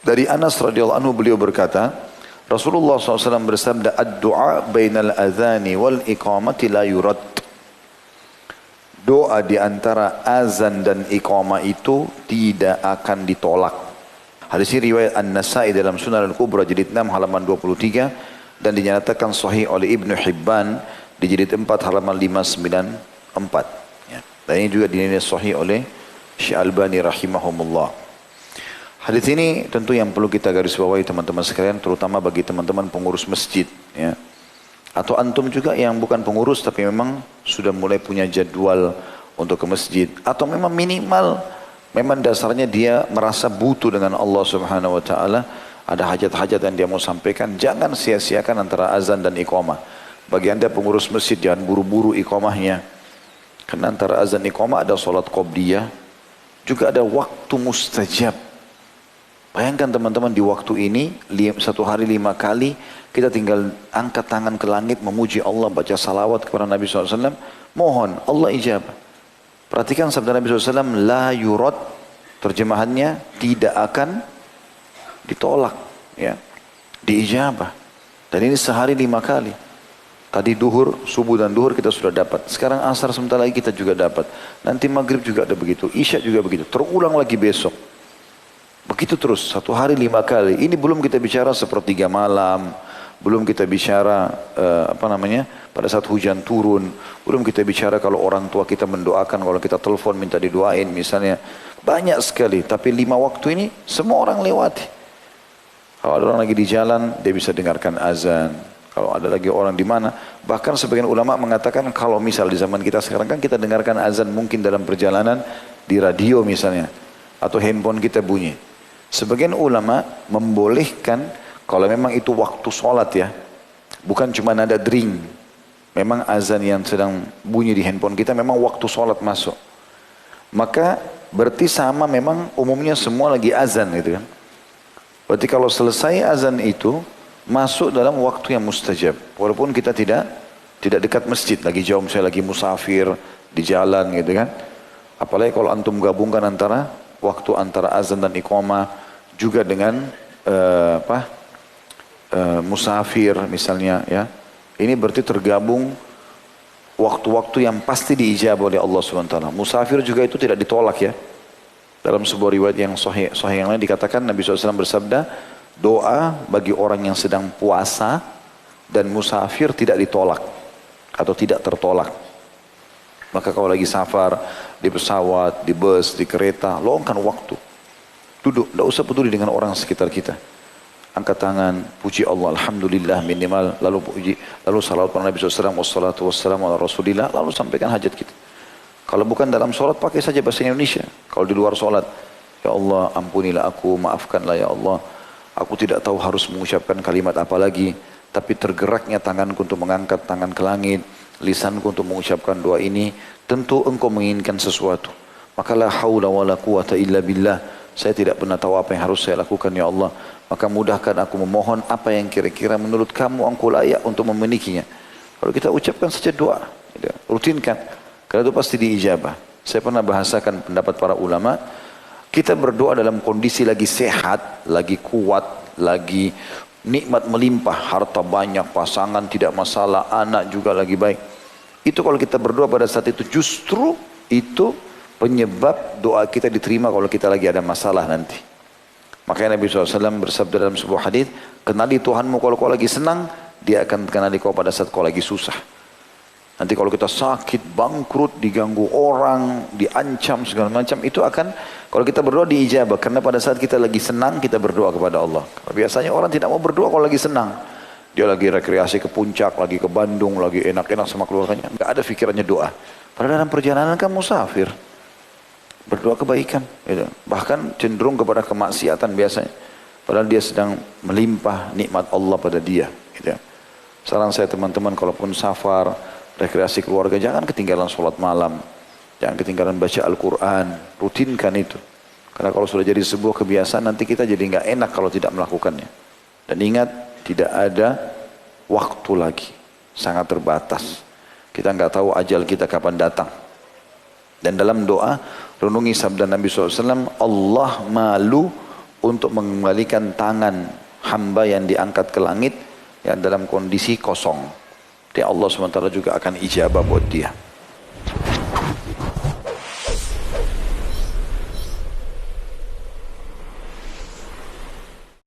Dari Anas radhiyallahu anhu beliau berkata, Rasulullah SAW bersabda, "Ad-du'a bainal adhani wal iqamati la yurad." Doa di antara azan dan iqamah itu tidak akan ditolak. Hadis ini riwayat An-Nasa'i dalam Sunan Al-Kubra jilid 6 halaman 23 dan dinyatakan sahih oleh Ibnu Hibban di jilid 4 halaman 594. Ya. Dan ini juga dinilai sahih oleh Syekh Albani rahimahumullah. Hadis ini tentu yang perlu kita garis bawahi teman-teman sekalian, terutama bagi teman-teman pengurus masjid, ya. Atau antum juga yang bukan pengurus tapi memang sudah mulai punya jadwal untuk ke masjid, atau memang minimal memang dasarnya dia merasa butuh dengan Allah Subhanahu wa taala, ada hajat-hajat yang dia mau sampaikan, jangan sia-siakan antara azan dan iqamah. Bagi Anda pengurus masjid jangan buru-buru iqamahnya. Karena antara azan dan iqamah ada salat qabliyah, juga ada waktu mustajab. Bayangkan teman-teman di waktu ini, satu hari 5 kali, kita tinggal angkat tangan ke langit, memuji Allah, baca salawat kepada Nabi SAW, mohon Allah ijabah. Perhatikan sabda Nabi SAW, la yurad, terjemahannya tidak akan ditolak, ya, diijabah. Dan ini sehari 5 kali. Tadi duhur, subuh dan duhur kita sudah dapat. Sekarang asar sebentar lagi kita juga dapat. Nanti maghrib juga ada begitu, isya juga begitu. Terulang lagi besok. Begitu terus, satu hari 5 kali. Ini belum kita bicara sepertiga malam, belum kita bicara pada saat hujan turun, belum kita bicara kalau orang tua kita mendoakan, kalau kita telepon minta didoain misalnya. Banyak sekali, tapi 5 waktu ini semua orang lewati. Kalau ada orang lagi di jalan, dia bisa dengarkan azan. Kalau ada lagi orang di mana, bahkan sebagian ulama mengatakan kalau misal di zaman kita sekarang kan kita dengarkan azan mungkin dalam perjalanan di radio misalnya, atau handphone kita bunyi. Sebagian ulama membolehkan kalau memang itu waktu sholat, ya, bukan cuma nada dring, memang azan yang sedang bunyi di handphone kita memang waktu sholat masuk, maka berarti sama, memang umumnya semua lagi azan gitu kan. Berarti kalau selesai azan itu masuk dalam waktu yang mustajab, walaupun kita tidak dekat masjid, lagi jauh, misalnya lagi musafir di jalan gitu kan. Apalagi kalau antum gabungkan antara waktu antara azan dan iqamah juga dengan musafir misalnya, ya. Ini berarti tergabung waktu-waktu yang pasti diijabah oleh Allah SWT. Musafir juga itu tidak ditolak, ya. Dalam sebuah riwayat yang sahih yang lain dikatakan Nabi SAW bersabda, doa bagi orang yang sedang puasa dan musafir tidak ditolak atau tidak tertolak. Maka kalau lagi safar, di pesawat, di bus, di kereta, luangkan waktu. Duduk, tidak usah peduli dengan orang sekitar kita. Angkat tangan, puji Allah, Alhamdulillah minimal, lalu salawat pada Nabi SAW, wassalatu wassalamu ala Rasulillah, lalu sampaikan hajat kita. Kalau bukan dalam sholat, pakai saja bahasa Indonesia. Kalau di luar sholat, ya Allah, ampunilah aku, maafkanlah ya Allah. Aku tidak tahu harus mengucapkan kalimat apa lagi, tapi tergeraknya tanganku untuk mengangkat tangan ke langit, lisanku untuk mengucapkan doa ini, tentu engkau menginginkan sesuatu. Maka la haula wa la quwata illa billah. Saya tidak pernah tahu apa yang harus saya lakukan ya Allah. Maka mudahkan aku memohon apa yang kira-kira menurut kamu engkau layak untuk memilikinya. Kalau kita ucapkan saja doa, rutinkan. Karena itu pasti diijabah. Saya pernah bahasakan pendapat para ulama. Kita berdoa dalam kondisi lagi sehat, lagi kuat, lagi nikmat melimpah, harta banyak, pasangan tidak masalah, anak juga lagi baik. Itu kalau kita berdoa pada saat itu, justru itu penyebab doa kita diterima kalau kita lagi ada masalah nanti. Makanya Nabi SAW bersabda dalam sebuah hadis, kenali Tuhanmu kalau kau lagi senang, dia akan kenali kau pada saat kau lagi susah. Nanti kalau kita sakit, bangkrut, diganggu orang, diancam segala macam, itu akan, kalau kita berdoa diijabah. Karena pada saat kita lagi senang, kita berdoa kepada Allah. Biasanya orang tidak mau berdoa kalau lagi senang. Dia lagi rekreasi ke puncak, lagi ke Bandung, lagi enak-enak sama keluarganya. Enggak ada pikirannya doa. Padahal dalam perjalanan kan musafir. Berdoa kebaikan. Gitu. Bahkan cenderung kepada kemaksiatan biasanya. Padahal dia sedang melimpah nikmat Allah pada dia. Gitu. Saran saya teman-teman, kalaupun safar, rekreasi keluarga, jangan ketinggalan sholat malam. Jangan ketinggalan baca Al-Quran. Rutinkan itu. Karena kalau sudah jadi sebuah kebiasaan, nanti kita jadi nggak enak kalau tidak melakukannya. Dan ingat, tidak ada waktu lagi. Sangat terbatas. Kita nggak tahu ajal kita kapan datang. Dan dalam doa, renungi sabda Nabi SAW, Allah malu untuk mengembalikan tangan hamba yang diangkat ke langit yang dalam kondisi kosong. Dia Allah SWT juga akan ijabah buat dia.